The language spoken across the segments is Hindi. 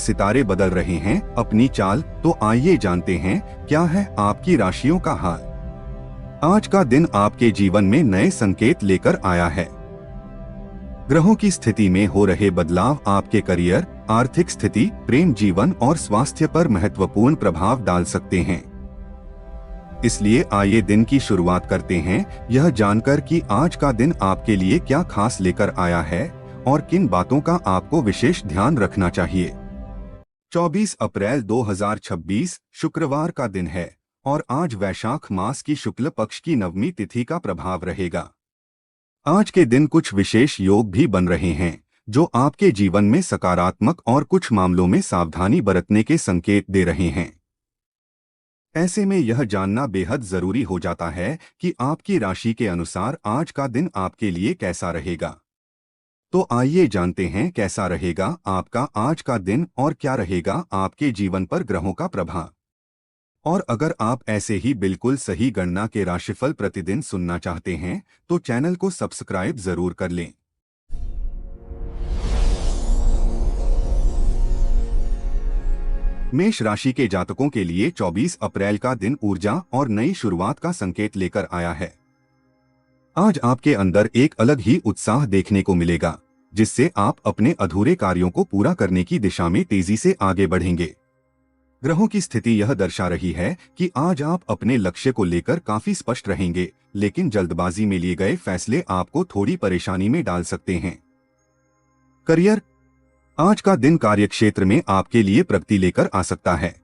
सितारे बदल रहे हैं अपनी चाल, तो आइए जानते हैं क्या है आपकी राशियों का हाल। आज का दिन आपके जीवन में नए संकेत लेकर आया है। ग्रहों की स्थिति में हो रहे बदलाव आपके करियर, आर्थिक स्थिति, प्रेम जीवन और स्वास्थ्य पर महत्वपूर्ण प्रभाव डाल सकते हैं। इसलिए आइए दिन की शुरुआत करते हैं यह जानकर कि आज का दिन आपके लिए क्या खास लेकर आया है और किन बातों का आपको विशेष ध्यान रखना चाहिए। 24 अप्रैल 2026 शुक्रवार का दिन है और आज वैशाख मास की शुक्ल पक्ष की नवमी तिथि का प्रभाव रहेगा। आज के दिन कुछ विशेष योग भी बन रहे हैं जो आपके जीवन में सकारात्मक और कुछ मामलों में सावधानी बरतने के संकेत दे रहे हैं। ऐसे में यह जानना बेहद जरूरी हो जाता है कि आपकी राशि के अनुसार आज का दिन आपके लिए कैसा रहेगा। तो आइए जानते हैं कैसा रहेगा आपका आज का दिन और क्या रहेगा आपके जीवन पर ग्रहों का प्रभाव। और अगर आप ऐसे ही बिल्कुल सही गणना के राशिफल प्रतिदिन सुनना चाहते हैं तो चैनल को सब्सक्राइब जरूर कर लें। मेष राशि के जातकों के लिए 24 अप्रैल का दिन ऊर्जा और नई शुरुआत का संकेत लेकर आया है। आज आपके अंदर एक अलग ही उत्साह देखने को मिलेगा जिससे आप अपने अधूरे कार्यों को पूरा करने की दिशा में तेजी से आगे बढ़ेंगे। ग्रहों की स्थिति यह दर्शा रही है कि आज आप अपने लक्ष्य को लेकर काफी स्पष्ट रहेंगे, लेकिन जल्दबाजी में लिए गए फैसले आपको थोड़ी परेशानी में डाल सकते हैं। करियर, आज का दिन कार्यक्षेत्र में आपके लिए प्रगति लेकर आ सकता है।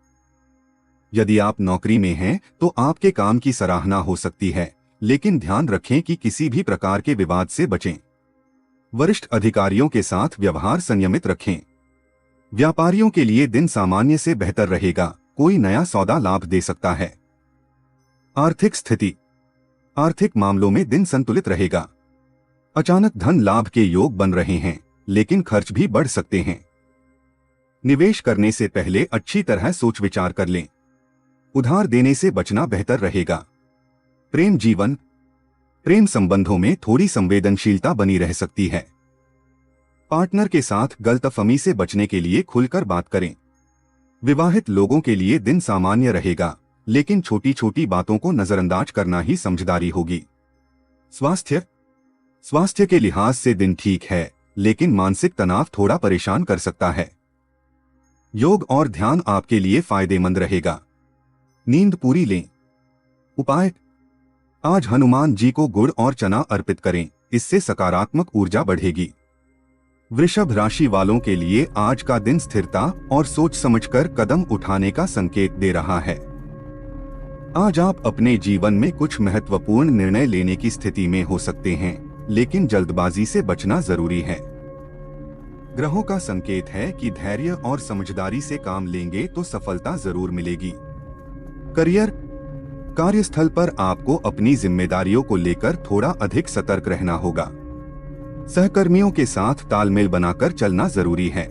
यदि आप नौकरी में हैं तो आपके काम की सराहना हो सकती है, लेकिन ध्यान रखें कि किसी भी प्रकार के विवाद से बचें। वरिष्ठ अधिकारियों के साथ व्यवहार संयमित रखें। व्यापारियों के लिए दिन सामान्य से बेहतर रहेगा, कोई नया सौदा लाभ दे सकता है। आर्थिक स्थिति, आर्थिक मामलों में दिन संतुलित रहेगा। अचानक धन लाभ के योग बन रहे हैं, लेकिन खर्च भी बढ़ सकते हैं। निवेश करने से पहले अच्छी तरह सोच विचार कर लें। उधार देने से बचना बेहतर रहेगा। प्रेम जीवन, प्रेम संबंधों में थोड़ी संवेदनशीलता बनी रह सकती है। पार्टनर के साथ गलतफहमी से बचने के लिए खुलकर बात करें। विवाहित लोगों के लिए दिन सामान्य रहेगा, लेकिन छोटी छोटी बातों को नजरअंदाज करना ही समझदारी होगी। स्वास्थ्य, स्वास्थ्य के लिहाज से दिन ठीक है, लेकिन मानसिक तनाव थोड़ा परेशान कर सकता है। योग और ध्यान आपके लिए फायदेमंद रहेगा। नींद पूरी लें। उपाय, आज हनुमान जी को गुड़ और चना अर्पित करें, इससे सकारात्मक ऊर्जा बढ़ेगी। वृषभ राशि वालों के लिए आज का दिन स्थिरता और सोच समझकर कदम उठाने का संकेत दे रहा है। आज आप अपने जीवन में कुछ महत्वपूर्ण निर्णय लेने की स्थिति में हो सकते हैं, लेकिन जल्दबाजी से बचना जरूरी है। ग्रहों का संकेत है कि धैर्य और समझदारी से काम लेंगे तो सफलता जरूर मिलेगी। करियर, कार्यस्थल पर आपको अपनी जिम्मेदारियों को लेकर थोड़ा अधिक सतर्क रहना होगा। सहकर्मियों के साथ तालमेल बनाकर चलना जरूरी है।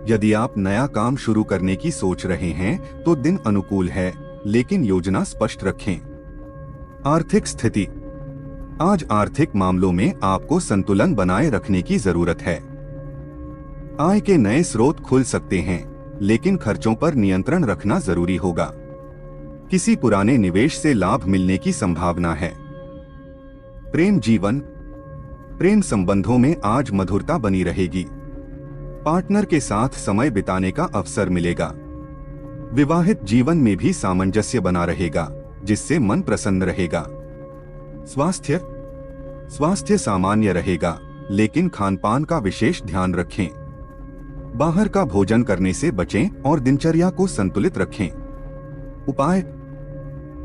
यदि आप नया काम शुरू करने की सोच रहे हैं तो दिन अनुकूल है, लेकिन योजना स्पष्ट रखें। आर्थिक स्थिति, आज आर्थिक मामलों में आपको संतुलन बनाए रखने की जरूरत है। आय के नए स्रोत खुल सकते हैं, लेकिन खर्चों पर नियंत्रण रखना जरूरी होगा। किसी पुराने निवेश से लाभ मिलने की संभावना है। प्रेम जीवन, प्रेम संबंधों में आज मधुरता बनी रहेगी। पार्टनर के साथ समय बिताने का अवसर मिलेगा। विवाहित जीवन में भी सामंजस्य बना रहेगा, जिससे मन प्रसन्न रहेगा। स्वास्थ्य, स्वास्थ्य सामान्य रहेगा, लेकिन खानपान का विशेष ध्यान रखें। बाहर का भोजन करने से बचें और दिनचर्या को संतुलित रखें। उपाय,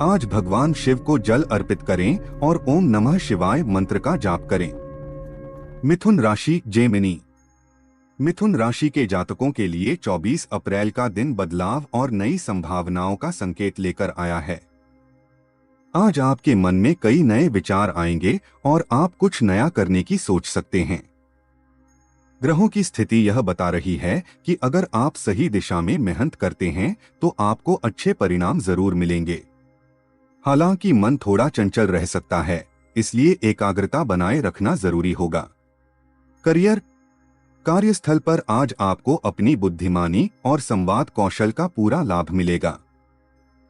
आज भगवान शिव को जल अर्पित करें और ओम नमः शिवाय मंत्र का जाप करें। मिथुन राशि जेमिनी, मिथुन राशि के जातकों के लिए 24 अप्रैल का दिन बदलाव और नई संभावनाओं का संकेत लेकर आया है। आज आपके मन में कई नए विचार आएंगे और आप कुछ नया करने की सोच सकते हैं। ग्रहों की स्थिति यह बता रही है कि अगर आप सही दिशा में मेहनत करते हैं तो आपको अच्छे परिणाम जरूर मिलेंगे। हालांकि मन थोड़ा चंचल रह सकता है, इसलिए एकाग्रता बनाए रखना जरूरी होगा। करियर, कार्यस्थल पर आज आपको अपनी बुद्धिमानी और संवाद कौशल का पूरा लाभ मिलेगा।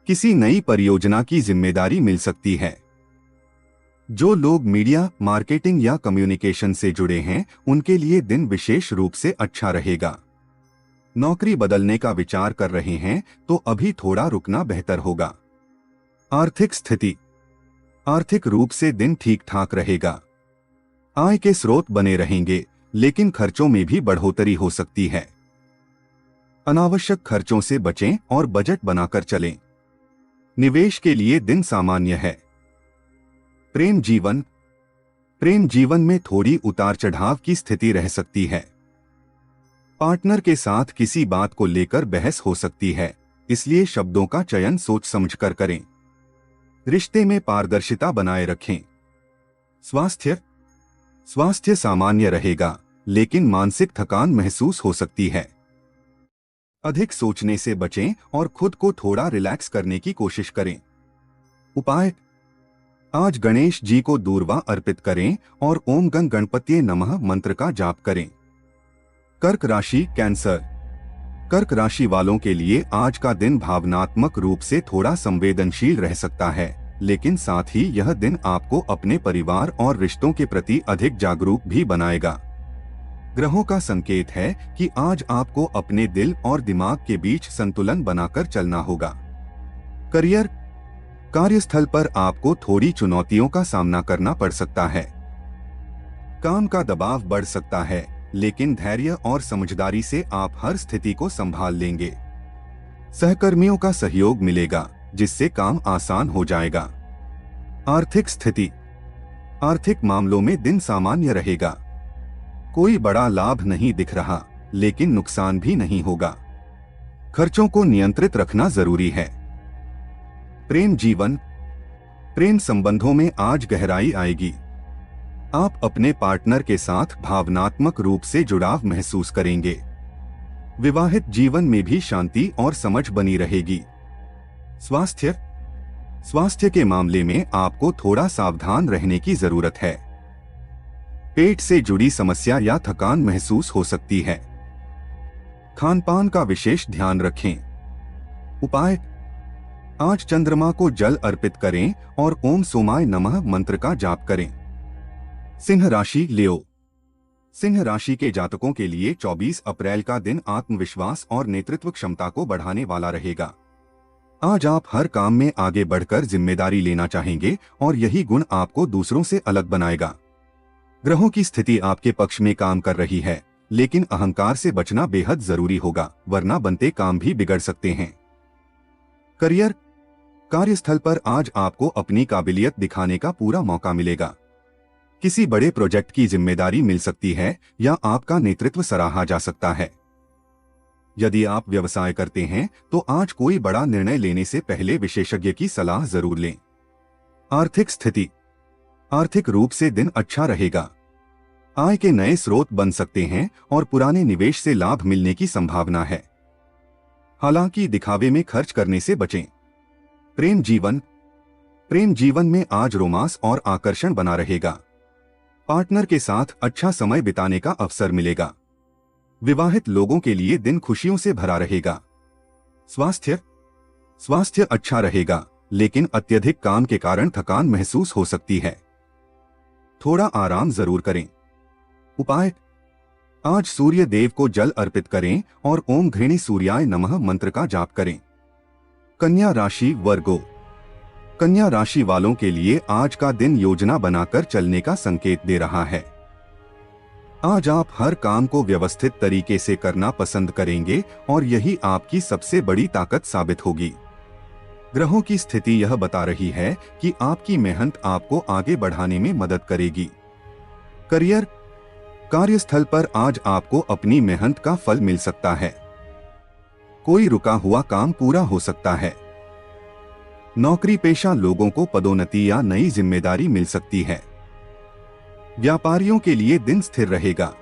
किसी नई परियोजना की जिम्मेदारी मिल सकती है। जो लोग मीडिया, मार्केटिंग या कम्युनिकेशन से जुड़े हैं, उनके लिए दिन विशेष रूप से अच्छा रहेगा। नौकरी बदलने का विचार कर रहे हैं तो अभी थोड़ा रुकना बेहतर होगा। आर्थिक स्थिति, आर्थिक रूप से दिन ठीक ठाक रहेगा। आय के स्रोत बने रहेंगे, लेकिन खर्चों में भी बढ़ोतरी हो सकती है। अनावश्यक खर्चों से बचें और बजट बनाकर चलें। निवेश के लिए दिन सामान्य है। प्रेम जीवन, प्रेम जीवन में थोड़ी उतार चढ़ाव की स्थिति रह सकती है। पार्टनर के साथ किसी बात को लेकर बहस हो सकती है, इसलिए शब्दों का चयन सोच समझकर करें। रिश्ते में पारदर्शिता बनाए रखें। स्वास्थ्य, स्वास्थ्य सामान्य रहेगा, लेकिन मानसिक थकान महसूस हो सकती है। अधिक सोचने से बचें और खुद को थोड़ा रिलैक्स करने की कोशिश करें। उपाय, आज गणेश जी को दूर्वा अर्पित करें और ओम गं गणपतिये नमः मंत्र का जाप करें। कर्क राशि, कैंसर। कर्क राशि वालों के लिए आज का दिन भावनात्मक रूप से थोड़ा संवेदनशील रह सकता है, लेकिन साथ ही यह दिन आपको अपने परिवार और रिश्तों के प्रति अधिक जागरूक भी बनाएगा। ग्रहों का संकेत है कि आज आपको अपने दिल और दिमाग के बीच संतुलन बनाकर चलना होगा। करियर, कार्यस्थल पर आपको थोड़ी चुनौतियों का सामना करना पड़ सकता है। काम का दबाव बढ़ सकता है, लेकिन धैर्य और समझदारी से आप हर स्थिति को संभाल लेंगे। सहकर्मियों का सहयोग मिलेगा, जिससे काम आसान हो जाएगा। आर्थिक स्थिति, आर्थिक मामलों में दिन सामान्य रहेगा। कोई बड़ा लाभ नहीं दिख रहा, लेकिन नुकसान भी नहीं होगा। खर्चों को नियंत्रित रखना जरूरी है। प्रेम जीवन, प्रेम संबंधों में आज गहराई आएगी। आप अपने पार्टनर के साथ भावनात्मक रूप से जुड़ाव महसूस करेंगे। विवाहित जीवन में भी शांति और समझ बनी रहेगी। स्वास्थ्य, स्वास्थ्य के मामले में आपको थोड़ा सावधान रहने की जरूरत है। पेट से जुड़ी समस्या या थकान महसूस हो सकती है। खानपान का विशेष ध्यान रखें। उपाय, आज चंद्रमा को जल अर्पित करें और ओम सोमाय नमः मंत्र का जाप करें। सिंह राशि, लियो। सिंह राशि के जातकों के लिए 24 अप्रैल का दिन आत्मविश्वास और नेतृत्व क्षमता को बढ़ाने वाला रहेगा। आज आप हर काम में आगे बढ़कर जिम्मेदारी लेना चाहेंगे और यही गुण आपको दूसरों से अलग बनाएगा। ग्रहों की स्थिति आपके पक्ष में काम कर रही है, लेकिन अहंकार से बचना बेहद जरूरी होगा, वरना बनते काम भी बिगड़ सकते हैं। करियर, कार्यस्थल पर आज आपको अपनी काबिलियत दिखाने का पूरा मौका मिलेगा। किसी बड़े प्रोजेक्ट की जिम्मेदारी मिल सकती है या आपका नेतृत्व सराहा जा सकता है। यदि आप व्यवसाय करते हैं तो आज कोई बड़ा निर्णय लेने से पहले विशेषज्ञ की सलाह जरूर लें। आर्थिक स्थिति, आर्थिक रूप से दिन अच्छा रहेगा। आय के नए स्रोत बन सकते हैं और पुराने निवेश से लाभ मिलने की संभावना है। हालांकि दिखावे में खर्च करने से बचें। प्रेम जीवन, प्रेम जीवन में आज रोमांस और आकर्षण बना रहेगा। पार्टनर के साथ अच्छा समय बिताने का अवसर मिलेगा। विवाहित लोगों के लिए दिन खुशियों से भरा रहेगा। स्वास्थ्य, स्वास्थ्य अच्छा रहेगा, लेकिन अत्यधिक काम के कारण थकान महसूस हो सकती है। थोड़ा आराम जरूर करें। उपाय, आज सूर्य देव को जल अर्पित करें और ओम घृणी सूर्याय नमः मंत्र का जाप करें। कन्या राशि, वर्गो। कन्या राशि वालों के लिए आज का दिन योजना बनाकर चलने का संकेत दे रहा है। आज आप हर काम को व्यवस्थित तरीके से करना पसंद करेंगे और यही आपकी सबसे बड़ी ताकत साबित होगी। ग्रहों की स्थिति यह बता रही है कि आपकी मेहनत आपको आगे बढ़ाने में मदद करेगी। करियर, कार्यस्थल पर आज आपको अपनी मेहनत का फल मिल सकता है। कोई रुका हुआ काम पूरा हो सकता है। नौकरी पेशा लोगों को पदोन्नति या नई जिम्मेदारी मिल सकती है। व्यापारियों के लिए दिन स्थिर रहेगा।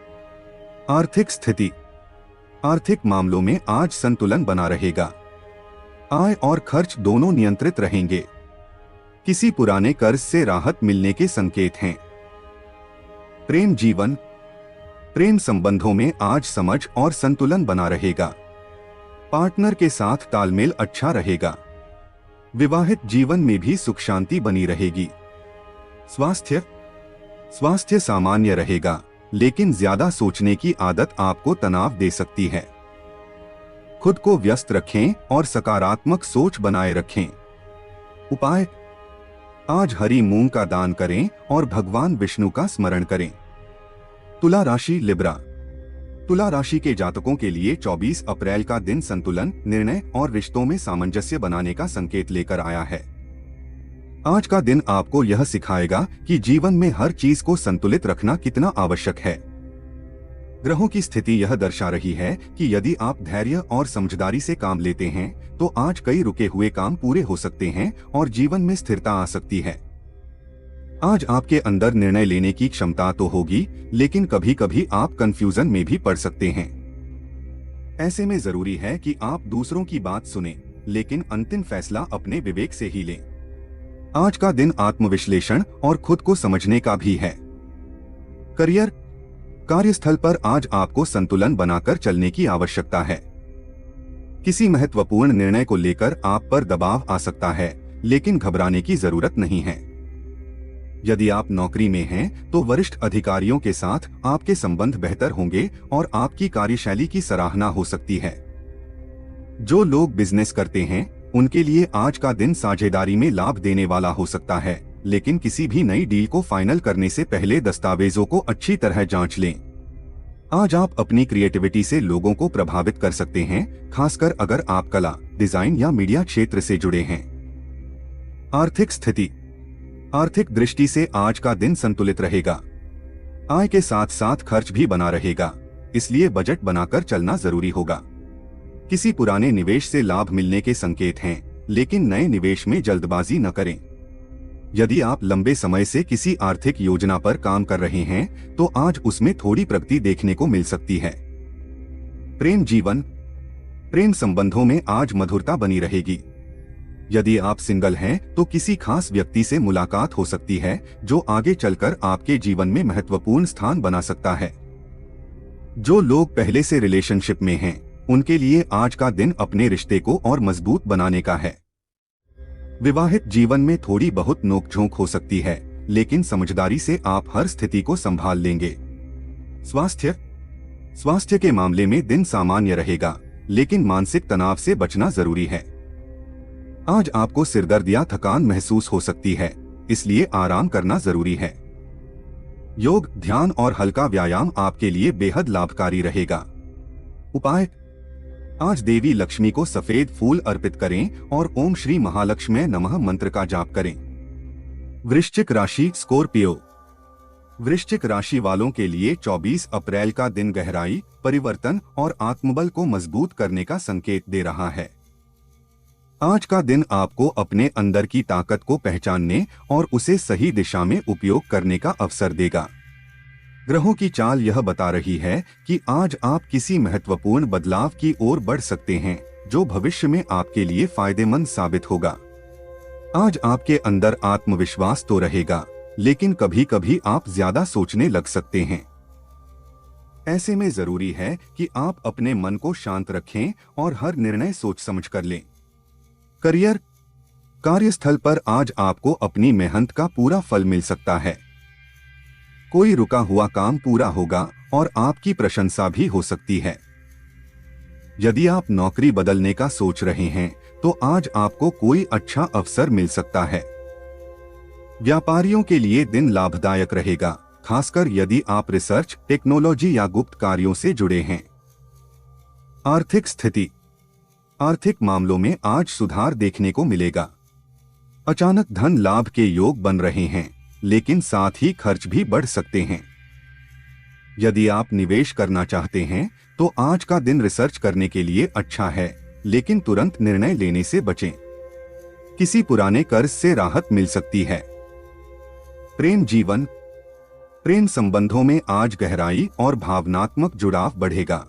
आर्थिक स्थिति, आर्थिक मामलों में आज संतुलन बना रहेगा। आय और खर्च दोनों नियंत्रित रहेंगे। किसी पुराने कर्ज से राहत मिलने के संकेत हैं। प्रेम जीवन, प्रेम संबंधों में आज समझ और संतुलन बना रहेगा। पार्टनर के साथ तालमेल अच्छा रहेगा। विवाहित जीवन में भी सुख शांति बनी रहेगी। स्वास्थ्य सामान्य रहेगा, लेकिन ज्यादा सोचने की आदत आपको तनाव दे सकती है। खुद को व्यस्त रखें और सकारात्मक सोच बनाए रखें। उपाय: आज हरी मूंग का दान करें और भगवान विष्णु का स्मरण करें। तुला राशि लिब्रा। तुला राशि के जातकों के लिए 24 अप्रैल का दिन संतुलन, निर्णय और रिश्तों में सामंजस्य बनाने का संकेत लेकर आया है। आज का दिन आपको यह सिखाएगा कि जीवन में हर चीज को संतुलित रखना कितना आवश्यक है। ग्रहों की स्थिति यह दर्शा रही है कि यदि आप धैर्य और समझदारी से काम लेते हैं तो आज कई रुके हुए काम पूरे हो सकते हैं और जीवन में स्थिरता आ सकती है। आज आपके अंदर निर्णय लेने की क्षमता तो होगी, लेकिन कभी कभी आप कंफ्यूजन में भी पड़ सकते हैं। ऐसे में जरूरी है कि आप दूसरों की बात सुनें, लेकिन अंतिम फैसला अपने विवेक से ही लें। आज का दिन आत्मविश्लेषण और खुद को समझने का भी है। करियर: कार्यस्थल पर आज आपको संतुलन बनाकर चलने की आवश्यकता है। किसी महत्वपूर्ण निर्णय को लेकर आप पर दबाव आ सकता है, लेकिन घबराने की जरूरत नहीं है। यदि आप नौकरी में हैं, तो वरिष्ठ अधिकारियों के साथ आपके संबंध बेहतर होंगे और आपकी कार्यशैली की सराहना हो सकती है। जो लोग बिजनेस करते हैं, उनके लिए आज का दिन साझेदारी में लाभ देने वाला हो सकता है, लेकिन किसी भी नई डील को फाइनल करने से पहले दस्तावेजों को अच्छी तरह जांच लें। आज आप अपनी क्रिएटिविटी से लोगों को प्रभावित कर सकते हैं, खासकर अगर आप कला, डिजाइन या मीडिया क्षेत्र से जुड़े हैं। आर्थिक स्थिति: आर्थिक दृष्टि से आज का दिन संतुलित रहेगा। आय के साथ साथ खर्च भी बना रहेगा, इसलिए बजट बनाकर चलना जरूरी होगा। किसी पुराने निवेश से लाभ मिलने के संकेत हैं, लेकिन नए निवेश में जल्दबाजी न करें। यदि आप लंबे समय से किसी आर्थिक योजना पर काम कर रहे हैं, तो आज उसमें थोड़ी प्रगति देखने को मिल सकती है। प्रेम जीवन: प्रेम संबंधों में आज मधुरता बनी रहेगी। यदि आप सिंगल हैं, तो किसी खास व्यक्ति से मुलाकात हो सकती है, जो आगे चलकर आपके जीवन में महत्वपूर्ण स्थान बना सकता है। जो लोग पहले से रिलेशनशिप में हैं, उनके लिए आज का दिन अपने रिश्ते को और मजबूत बनाने का है। विवाहित जीवन में थोड़ी बहुत नोकझोंक हो सकती है, लेकिन समझदारी से आप हर स्थिति को संभाल लेंगे। स्वास्थ्य के मामले में दिन सामान्य रहेगा, लेकिन मानसिक तनाव से बचना जरूरी है। आज आपको सिरदर्द या थकान महसूस हो सकती है, इसलिए आराम करना जरूरी है। योग, ध्यान और हल्का व्यायाम आपके लिए बेहद लाभकारी रहेगा। उपाय: आज देवी लक्ष्मी को सफेद फूल अर्पित करें और ओम श्री महालक्ष्मी नमः मंत्र का जाप करें। वृश्चिक राशि स्कॉर्पियो। वृश्चिक राशि वालों के लिए 24 अप्रैल का दिन गहराई, परिवर्तन और आत्मबल को मजबूत करने का संकेत दे रहा है। आज का दिन आपको अपने अंदर की ताकत को पहचानने और उसे सही दिशा में उपयोग करने का अवसर देगा। ग्रहों की चाल यह बता रही है कि आज आप किसी महत्वपूर्ण बदलाव की ओर बढ़ सकते हैं, जो भविष्य में आपके लिए फायदेमंद साबित होगा। आज आपके अंदर आत्मविश्वास तो रहेगा, लेकिन कभी कभी आप ज्यादा सोचने लग सकते हैं। ऐसे में जरूरी है कि आप अपने मन को शांत रखें और हर निर्णय सोच समझ कर लें। करियर: कार्यस्थल पर आज आपको अपनी मेहनत का पूरा फल मिल सकता है। कोई रुका हुआ काम पूरा होगा और आपकी प्रशंसा भी हो सकती है। यदि आप नौकरी बदलने का सोच रहे हैं, तो आज आपको कोई अच्छा अवसर मिल सकता है। व्यापारियों के लिए दिन लाभदायक रहेगा, खासकर यदि आप रिसर्च, टेक्नोलॉजी या गुप्त कार्यों से जुड़े हैं। आर्थिक स्थिति: आर्थिक मामलों में आज सुधार देखने को मिलेगा। अचानक धन लाभ के योग बन रहे हैं, लेकिन साथ ही खर्च भी बढ़ सकते हैं। यदि आप निवेश करना चाहते हैं, तो आज का दिन रिसर्च करने के लिए अच्छा है, लेकिन तुरंत निर्णय लेने से बचें। किसी पुराने कर्ज से राहत मिल सकती है। प्रेम जीवन: प्रेम संबंधों में आज गहराई और भावनात्मक जुड़ाव बढ़ेगा।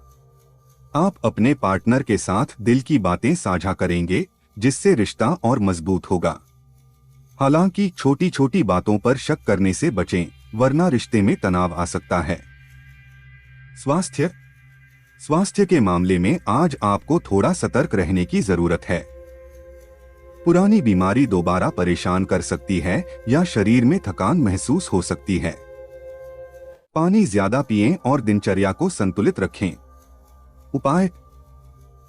आप अपने पार्टनर के साथ दिल की बातें साझा करेंगे, जिससे रिश्ता और मजबूत होगा। हालांकि छोटी छोटी बातों पर शक करने से बचें, वरना रिश्ते में तनाव आ सकता है। स्वास्थ्य। स्वास्थ्य के मामले में आज आपको थोड़ा सतर्क रहने की जरूरत है। पुरानी बीमारी दोबारा परेशान कर सकती है या शरीर में थकान महसूस हो सकती है। पानी ज्यादा पिएं और दिनचर्या को संतुलित रखें। उपाय: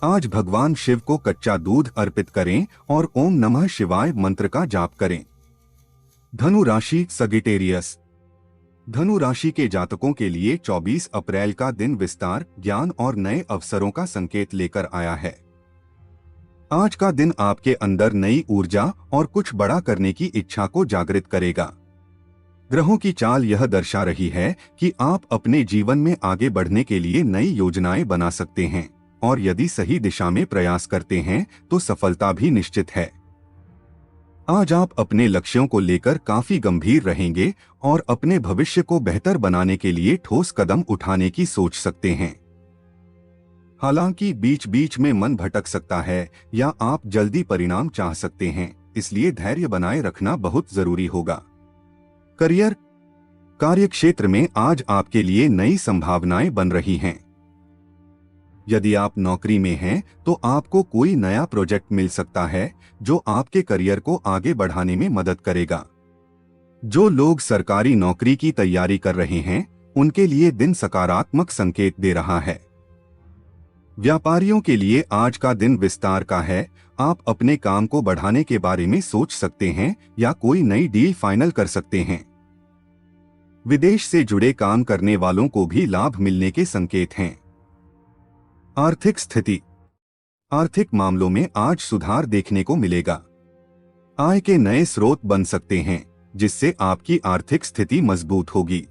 आज भगवान शिव को कच्चा दूध अर्पित करें और ओम नमः शिवाय मंत्र का जाप करें। धनु राशि, सगिटेरियस। धनु राशि के जातकों के लिए 24 अप्रैल का दिन विस्तार, ज्ञान और नए अवसरों का संकेत लेकर आया है। आज का दिन आपके अंदर नई ऊर्जा और कुछ बड़ा करने की इच्छा को जागृत करेगा। ग्रहों की चाल यह दर्शा रही है कि आप अपने जीवन में आगे बढ़ने के लिए नई योजनाएं बना सकते हैं और यदि सही दिशा में प्रयास करते हैं तो सफलता भी निश्चित है। आज आप अपने लक्ष्यों को लेकर काफी गंभीर रहेंगे और अपने भविष्य को बेहतर बनाने के लिए ठोस कदम उठाने की सोच सकते हैं। हालांकि बीच बीच में मन भटक सकता है या आप जल्दी परिणाम चाह सकते हैं, इसलिए धैर्य बनाए रखना बहुत जरूरी होगा। करियर। कार्यक्षेत्र में आज आपके लिए नई संभावनाएं बन रही हैं। यदि आप नौकरी में हैं तो आपको कोई नया प्रोजेक्ट मिल सकता है जो आपके करियर को आगे बढ़ाने में मदद करेगा। जो लोग सरकारी नौकरी की तैयारी कर रहे हैं उनके लिए दिन सकारात्मक संकेत दे रहा है। व्यापारियों के लिए आज का दिन विस्तार का है। आप अपने काम को बढ़ाने के बारे में सोच सकते हैं या कोई नई डील फाइनल कर सकते हैं। विदेश से जुड़े काम करने वालों को भी लाभ मिलने के संकेत हैं। आर्थिक स्थिति। आर्थिक मामलों में आज सुधार देखने को मिलेगा। आय के नए स्रोत बन सकते हैं जिससे आपकी आर्थिक स्थिति मजबूत होगी।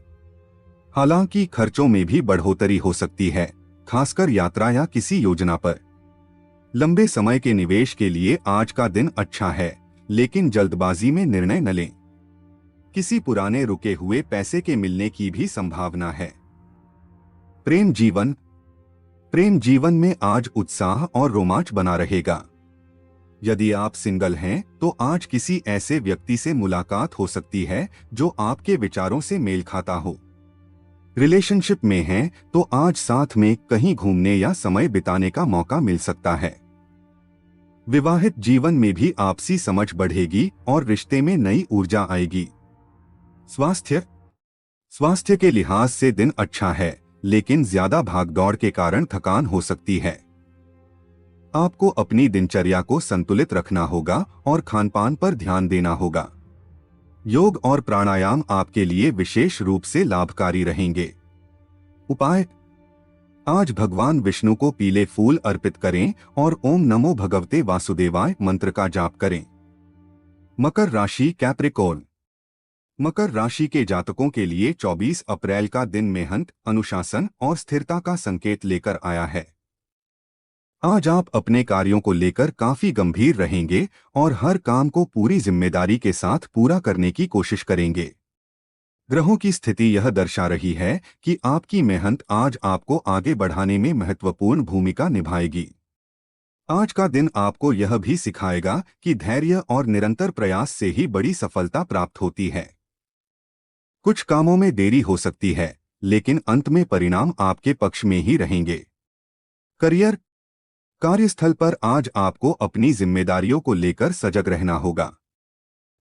हालांकि खर्चों में भी बढ़ोतरी हो सकती है, खासकर यात्रा या किसी योजना पर। लंबे समय के निवेश के लिए आज का दिन अच्छा है, लेकिन जल्दबाजी में निर्णय न लें। किसी पुराने रुके हुए पैसे के मिलने की भी संभावना है। प्रेम जीवन। प्रेम जीवन में आज उत्साह और रोमांच बना रहेगा। यदि आप सिंगल हैं तो आज किसी ऐसे व्यक्ति से मुलाकात हो सकती है जो आपके विचारों से मेल खाता हो। रिलेशनशिप में हैं तो आज साथ में कहीं घूमने या समय बिताने का मौका मिल सकता है। विवाहित जीवन में भी आपसी समझ बढ़ेगी और रिश्ते में नई ऊर्जा आएगी। स्वास्थ्य। स्वास्थ्य के लिहाज से दिन अच्छा है, लेकिन ज्यादा भागदौड़ के कारण थकान हो सकती है। आपको अपनी दिनचर्या को संतुलित रखना होगा और खानपान पर ध्यान देना होगा। योग और प्राणायाम आपके लिए विशेष रूप से लाभकारी रहेंगे। उपाय: आज भगवान विष्णु को पीले फूल अर्पित करें और ओम नमो भगवते वासुदेवाय मंत्र का जाप करें। मकर राशि, कैप्रिकॉर्न। मकर राशि के जातकों के लिए 24 अप्रैल का दिन मेहनत, अनुशासन और स्थिरता का संकेत लेकर आया है। आज आप अपने कार्यों को लेकर काफी गंभीर रहेंगे और हर काम को पूरी जिम्मेदारी के साथ पूरा करने की कोशिश करेंगे। ग्रहों की स्थिति यह दर्शा रही है कि आपकी मेहनत आज आपको आगे बढ़ाने में महत्वपूर्ण भूमिका निभाएगी। आज का दिन आपको यह भी सिखाएगा कि धैर्य और निरंतर प्रयास से ही बड़ी सफलता प्राप्त होती है। कुछ कामों में देरी हो सकती है, लेकिन अंत में परिणाम आपके पक्ष में ही रहेंगे। करियर। कार्यस्थल पर आज आपको अपनी जिम्मेदारियों को लेकर सजग रहना होगा।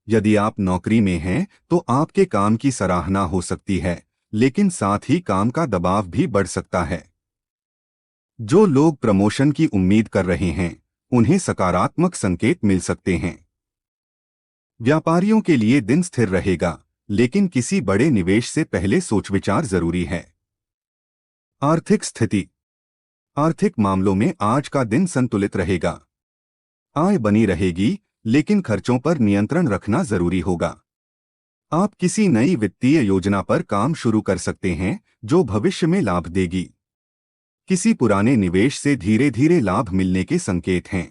यदि आप नौकरी में हैं तो आपके काम की सराहना हो सकती है, लेकिन साथ ही काम का दबाव भी बढ़ सकता है। जो लोग प्रमोशन की उम्मीद कर रहे हैं उन्हें सकारात्मक संकेत मिल सकते हैं। व्यापारियों के लिए दिन स्थिर रहेगा, लेकिन किसी बड़े निवेश से पहले सोच विचार जरूरी है। आर्थिक स्थिति। आर्थिक मामलों में आज का दिन संतुलित रहेगा। आय बनी रहेगी, लेकिन खर्चों पर नियंत्रण रखना जरूरी होगा। आप किसी नई वित्तीय योजना पर काम शुरू कर सकते हैं जो भविष्य में लाभ देगी। किसी पुराने निवेश से धीरे धीरे लाभ मिलने के संकेत हैं।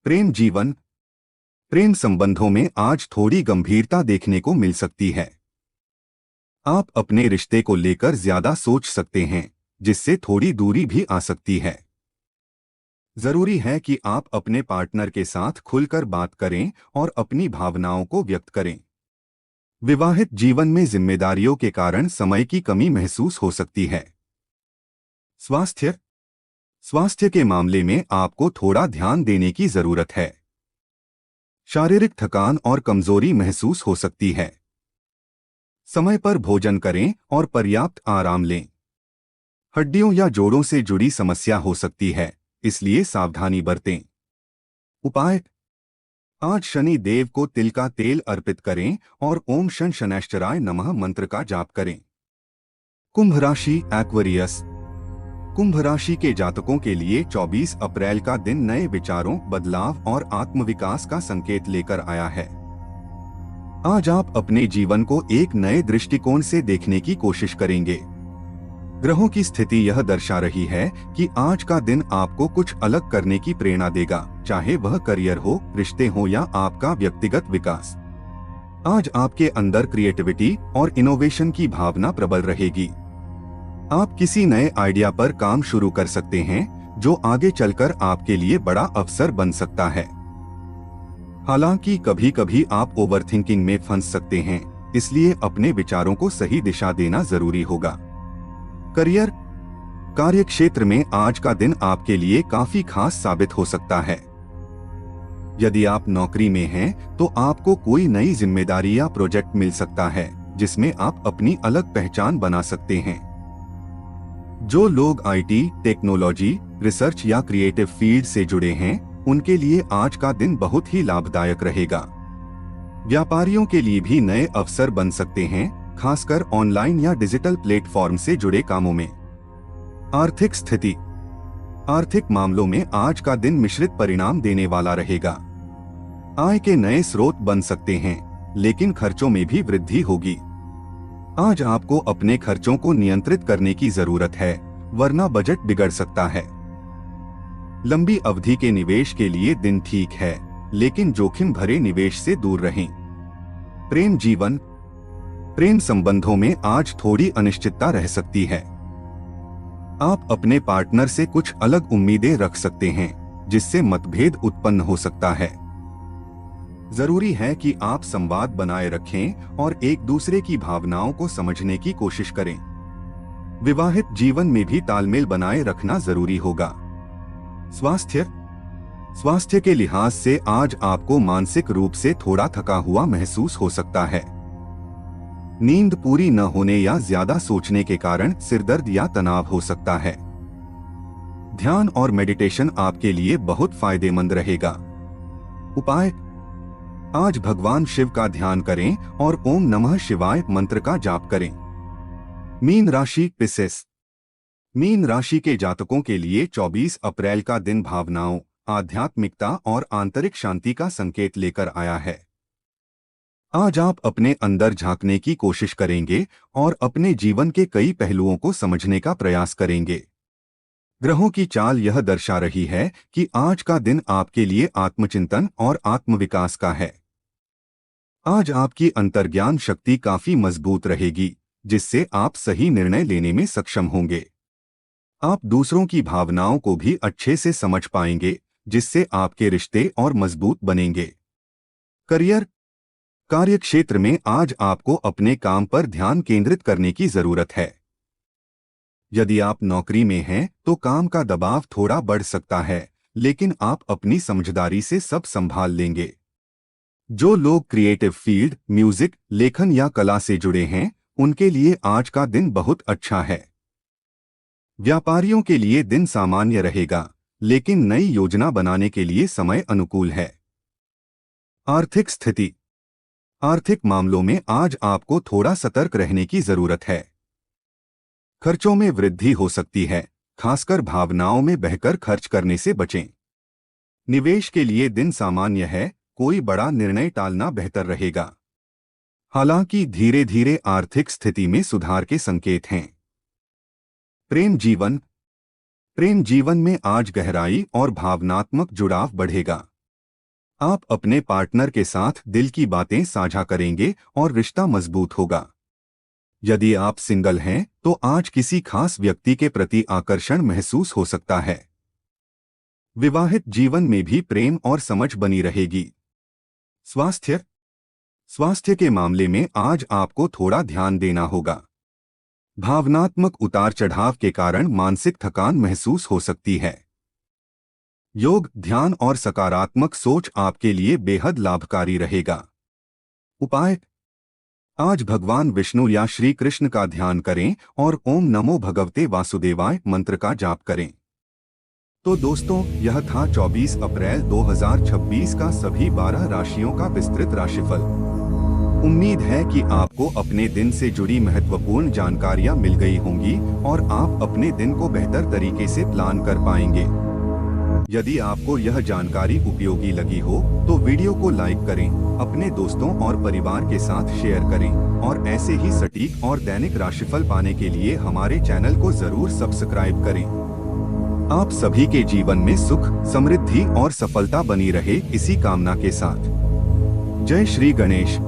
प्रेम जीवन। प्रेम संबंधों में आज थोड़ी गंभीरता देखने को मिल सकती है। आप अपने रिश्ते को लेकर ज्यादा सोच सकते हैं, जिससे थोड़ी दूरी भी आ सकती है। जरूरी है कि आप अपने पार्टनर के साथ खुलकर बात करें और अपनी भावनाओं को व्यक्त करें। विवाहित जीवन में जिम्मेदारियों के कारण समय की कमी महसूस हो सकती है। स्वास्थ्य। स्वास्थ्य के मामले में आपको थोड़ा ध्यान देने की जरूरत है। शारीरिक थकान और कमजोरी महसूस हो सकती है। समय पर भोजन करें और पर्याप्त आराम लें। हड्डियों या जोड़ों से जुड़ी समस्या हो सकती है, इसलिए सावधानी बरतें। उपाय। आज शनि देव को तिल का तेल अर्पित करें और ओम शन शनैश्चराय नमः मंत्र का जाप करें। कुंभ राशि एक्वेरियस। कुंभ राशि के जातकों के लिए 24 अप्रैल का दिन नए विचारों, बदलाव और आत्मविकास का संकेत लेकर आया है। आज आप अपने जीवन को एक नए दृष्टिकोण से देखने की कोशिश करेंगे। ग्रहों की स्थिति यह दर्शा रही है कि आज का दिन आपको कुछ अलग करने की प्रेरणा देगा, चाहे वह करियर हो, रिश्ते हो या आपका व्यक्तिगत विकास। आज आपके अंदर क्रिएटिविटी और इनोवेशन की भावना प्रबल रहेगी। आप किसी नए आइडिया पर काम शुरू कर सकते हैं, जो आगे चलकर आपके लिए बड़ा अवसर बन सकता है। हालांकि कभी कभी आप ओवरथिंकिंग में फंस सकते हैं, इसलिए अपने विचारों को सही दिशा देना जरूरी होगा। करियर। कार्य क्षेत्र में आज का दिन आपके लिए काफी खास साबित हो सकता है। यदि आप नौकरी में हैं, तो आपको कोई नई जिम्मेदारी या प्रोजेक्ट मिल सकता है, जिसमें आप अपनी अलग पहचान बना सकते हैं। जो लोग आईटी, टेक्नोलॉजी, रिसर्च या क्रिएटिव फील्ड से जुड़े हैं, उनके लिए आज का दिन बहुत ही लाभदायक रहेगा। व्यापारियों के लिए भी नए अवसर बन सकते हैं, खासकर ऑनलाइन या डिजिटल प्लेटफॉर्म से जुड़े कामों में। आर्थिक स्थिति। आर्थिक मामलों में आज का दिन मिश्रित परिणाम देने वाला रहेगा। आय के नए स्रोत बन सकते हैं, लेकिन खर्चों में भी वृद्धि होगी। आज आपको अपने खर्चों को नियंत्रित करने की जरूरत है, वरना बजट बिगड़ सकता है। लंबी अवधि के निवेश के लिए दिन ठीक है, लेकिन जोखिम भरे निवेश से दूर रहें। प्रेम जीवन। प्रेम संबंधों में आज थोड़ी अनिश्चितता रह सकती है। आप अपने पार्टनर से कुछ अलग उम्मीदें रख सकते हैं, जिससे मतभेद उत्पन्न हो सकता है। जरूरी है कि आप संवाद बनाए रखें और एक दूसरे की भावनाओं को समझने की कोशिश करें। विवाहित जीवन में भी तालमेल बनाए रखना जरूरी होगा। स्वास्थ्य। स्वास्थ्य के लिहाज से आज आपको मानसिक रूप से थोड़ा थका हुआ महसूस हो सकता है। नींद पूरी न होने या ज्यादा सोचने के कारण सिरदर्द या तनाव हो सकता है। ध्यान और मेडिटेशन आपके लिए बहुत फायदेमंद रहेगा। उपाय। आज भगवान शिव का ध्यान करें और ओम नमः शिवाय मंत्र का जाप करें। मीन राशि पिसेस। मीन राशि के जातकों के लिए 24 अप्रैल का दिन भावनाओं, आध्यात्मिकता और आंतरिक शांति का संकेत लेकर आया है। आज आप अपने अंदर झांकने की कोशिश करेंगे और अपने जीवन के कई पहलुओं को समझने का प्रयास करेंगे। ग्रहों की चाल यह दर्शा रही है कि आज का दिन आपके लिए आत्मचिंतन और आत्मविकास का है। आज आपकी अंतर्ज्ञान शक्ति काफी मजबूत रहेगी, जिससे आप सही निर्णय लेने में सक्षम होंगे। आप दूसरों की भावनाओं को भी अच्छे से समझ पाएंगे, जिससे आपके रिश्ते और मजबूत बनेंगे। करियर। कार्य क्षेत्र में आज आपको अपने काम पर ध्यान केंद्रित करने की जरूरत है। यदि आप नौकरी में हैं, तो काम का दबाव थोड़ा बढ़ सकता है, लेकिन आप अपनी समझदारी से सब संभाल लेंगे। जो लोग क्रिएटिव फील्ड, म्यूजिक, लेखन या कला से जुड़े हैं, उनके लिए आज का दिन बहुत अच्छा है। व्यापारियों के लिए दिन सामान्य रहेगा, लेकिन नई योजना बनाने के लिए समय अनुकूल है। आर्थिक स्थिति। आर्थिक मामलों में आज आपको थोड़ा सतर्क रहने की जरूरत है। खर्चों में वृद्धि हो सकती है, खासकर भावनाओं में बहकर खर्च करने से बचें। निवेश के लिए दिन सामान्य है, कोई बड़ा निर्णय टालना बेहतर रहेगा। हालांकि धीरे धीरे आर्थिक स्थिति में सुधार के संकेत हैं। प्रेम जीवन। प्रेम जीवन में आज गहराई और भावनात्मक जुड़ाव बढ़ेगा। आप अपने पार्टनर के साथ दिल की बातें साझा करेंगे और रिश्ता मजबूत होगा। यदि आप सिंगल हैं, तो आज किसी खास व्यक्ति के प्रति आकर्षण महसूस हो सकता है। विवाहित जीवन में भी प्रेम और समझ बनी रहेगी। स्वास्थ्य। स्वास्थ्य के मामले में आज आपको थोड़ा ध्यान देना होगा। भावनात्मक उतार चढ़ाव के कारण मानसिक थकान महसूस हो सकती है। योग, ध्यान और सकारात्मक सोच आपके लिए बेहद लाभकारी रहेगा। उपाय: आज भगवान विष्णु या श्री कृष्ण का ध्यान करें और ओम नमो भगवते वासुदेवाय मंत्र का जाप करें। तो दोस्तों, यह था 24 अप्रैल 2026 का सभी 12 राशियों का विस्तृत राशिफल। उम्मीद है कि आपको अपने दिन से जुड़ी महत्वपूर्ण जानकारियां मिल गई होंगी और आप अपने दिन को बेहतर तरीके से प्लान कर पाएंगे। यदि आपको यह जानकारी उपयोगी लगी हो तो वीडियो को लाइक करें, अपने दोस्तों और परिवार के साथ शेयर करें और ऐसे ही सटीक और दैनिक राशिफल पाने के लिए हमारे चैनल को जरूर सब्सक्राइब करें। आप सभी के जीवन में सुख, समृद्धि और सफलता बनी रहे, इसी कामना के साथ। जय श्री गणेश।